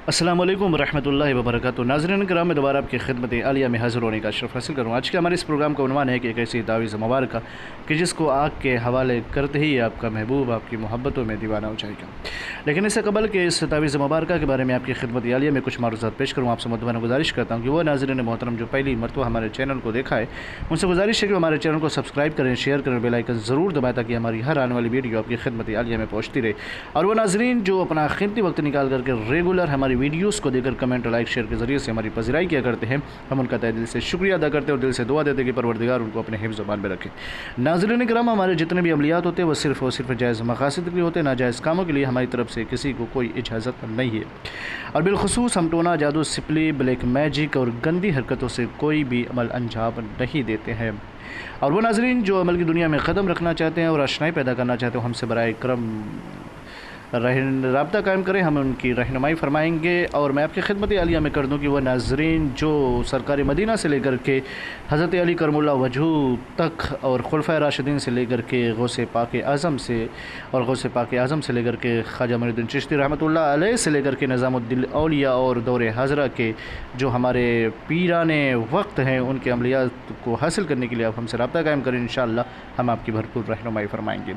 अस्सलाम वालेकुम रहमतुल्लाहि व बरकातुहू। नाज़रीन किराम, मैं दोबारा आपकी खिदमत आलिया में हाज़िर होने का शर्फ़ हासिल करूँ। आज के हमारे इस प्रोग्राम का उन्वान है कि एक ऐसी तावीज़ मुबारक कि जिसको आग के हवाले करते ही आपका महबूब आपकी मोहब्बतों में दीवाना हो जाएगा। लेकिन इससे कबल के इस तावीज़ मुबारक के बारे में आपकी खिदमत आलिया में कुछ मारूज़ात पेश करूँ, आपसे मुतमना गुजारिश करता हूँ कि वो नाज़रीन मोहतरम जो पहली मरतबा हमारे चैनल को देखा है, उनसे गुजारिश है कि हमारे चैनल को सब्सक्राइब करें, शेयर करें, बेल आइकन ज़रूर दबाएं ताकि हमारी हर आने वाली वीडियो आपकी खिदमत आलिया में पहुँचती रहे। और वो नाज़रीन जो अपना कीमती वक्त निकाल करके रेगुलर हमारी वीडियोज़ को देखकर कमेंट, लाइक, शेयर के ज़रिए से हमारी पज़िराई किया करते हैं, हम उनका तहे दिल से शुक्रिया अदा करते हैं और दिल से दुआ देते हैं कि परवरदिगार उनको अपने हिफ्ज़ ज़बान में रखे। नाज़रीन किराम, हमारे जितने भी अमलियात होते हैं वो सिर्फ़ और सिर्फ जायज़ मक़ासिद के लिए होते हैं, नाजायज़ कामों के लिए हमारी तरफ से किसी को कोई इजाज़त नहीं है। और बिलखुसूस हम टोना, जादू, सिपली, ब्लैक मैजिक और गंदी हरकतों से कोई भी अमल अंजाम नहीं देते हैं। और वो नाज़रीन जो अमल की दुनिया में क़दम रखना चाहते हैं और रोशनाई पैदा करना चाहते हैं, हमसे बराए करम राब्ता कायम करें, हम उनकी रहनुमाई फरमाएंगे। और मैं आपकी खिदमत आलिया में कर दूं कि वह नाज़रीन जो सरकार मदीना से लेकर के हज़रत अली करमुल्लाह वजहू तक और खुलफ़ाए राशिदीन से लेकर के गौसे पाक आज़म से और गौसे पाक आज़म से लेकर के ख्वाजा मुइनुद्दीन चिश्ती रहमतुल्लाह अलैह से लेकर के निज़ामुद्दीन औलिया और दौरे हाजरा के जो हमारे पीराने वक्त हैं, उनके अमलियात को हासिल करने के लिए आप हमसे रब्ता कायम करें। इंशाअल्लाह हम आपकी भरपूर रहनुमाई फरमाएँगे।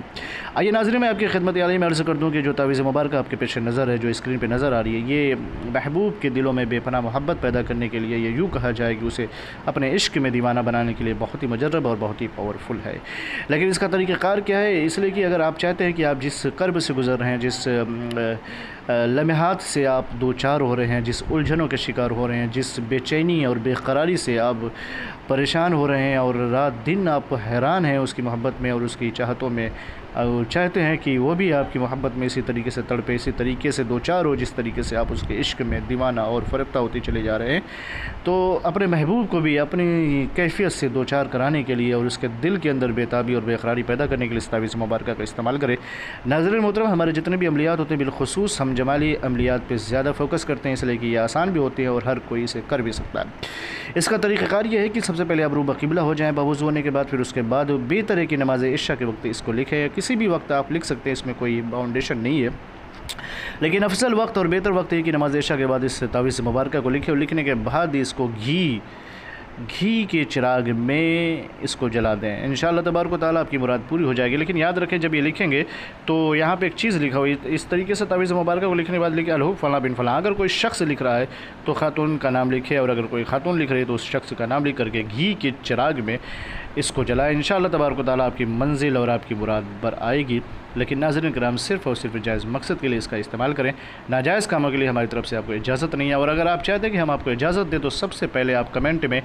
आइए नाज़रीन, मैं आपकी खिदमत आलिया में अर्ज़ कर दूँ कि जो तावीज़ मुबारक आपके पेश नज़र है, जो स्क्रीन पे नज़र आ रही है, ये महबूब के दिलों में बेपनाह मोहब्बत पैदा करने के लिए, ये यूँ कहा जाए कि उसे अपने इश्क में दीवाना बनाने के लिए बहुत ही मुजर्रब और बहुत ही पावरफुल है। लेकिन इसका तरीक़ाकार क्या है? इसलिए कि अगर आप चाहते हैं कि आप जिस कर्ब से गुज़र रहे हैं, जिस लम्हात से आप दो चार हो रहे हैं, जिस उलझनों के शिकार हो रहे हैं, जिस बेचैनी और बेकरारी से आप परेशान हो रहे हैं और रात दिन आप हैरान हैं उसकी मोहब्बत में और उसकी चाहतों में, चाहते हैं कि वो भी आपकी मोहब्बत में इसी तरीके से तड़पे, इसी तरीके से दो चार हो जिस तरीके से आप उसके इश्क में दीवाना और फ़रेफ्ता होती चले जा रहे हैं, तो अपने महबूब को भी अपनी कैफियत से दो चार कराने के लिए और उसके दिल के अंदर बेताबी और बेकरारी पैदा करने के लिए इस तावीज़ मुबारक का इस्तेमाल करें। नाज़रीन मोहतरम, हमारे जितने भी अमलियात होते हैं बिलखुसूस हम जमाली अमलियात पर ज़्यादा फोकस करते हैं, इसलिए कि ये आसान भी होती है और हर कोई इसे कर भी सकता है। इसका तरीक़ाकार ये है कि सबसे पहले आप रूबा क़िबला हो जाएँ बावुज़ू होने के बाद, फिर उसके बाद बेतरह की नमाज़ इशा के वक्त इसको लिखें। किसी भी वक्त आप लिख सकते हैं, इसमें कोई बाउंडेशन नहीं है, लेकिन अफसल वक्त और बेहतर वक्त है कि नमाज़ इशा के बाद इस तावीज़ मुबारक को लिखें और लिखने के बाद इसको घी के चिराग में इसको जला दें। इंशाअल्लाह तबारक व तआला आपकी मुराद पूरी हो जाएगी। लेकिन याद रखें, जब ये लिखेंगे तो यहाँ पे एक चीज़ लिखा हुई, इस तरीके से तावीज़ मुबारक को लिखने के बाद लिखे अलहू फ़लाँ बिन फ़लाँ। अगर कोई शख्स लिख रहा है तो ख़ातून का नाम लिखे, और अगर कोई ख़ातून लिख रही है तो उस शख्स का नाम लिख करके घी के चिराग में इसको जलाएं। इंशाअल्लाह तबारक व तआला आपकी मंजिल और आपकी मुराद पर आएगी। लेकिन नाज़रीन किराम, सिर्फ़ और सिर्फ जायज़ मकसद के लिए इसका इस्तेमाल करें, नाजायज़ कामों के लिए हमारी तरफ से आपको इजाज़त नहीं है। और अगर आप चाहते हैं कि हम आपको इजाज़त दें तो सबसे पहले आप कमेंट में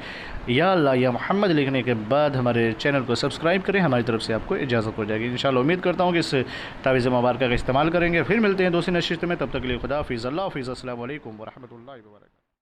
या अल्लाह या मोहम्मद लिखने के बाद हमारे चैनल को सब्सक्राइब करें, हमारी तरफ से आपको इजाज़त हो जाएगी। इंशाअल्लाह उम्मीद करता हूँ कि इस तावीज़ मुबारक का इस्तेमाल करेंगे। फिर मिलते हैं दूसरी नशिस्त में, तब तक के लिए खुदा हाफ़िज़, अल्लाह हाफ़िज़, अस्सलामु अलैकुम व रहमतुल्लाहि व बरकातहू।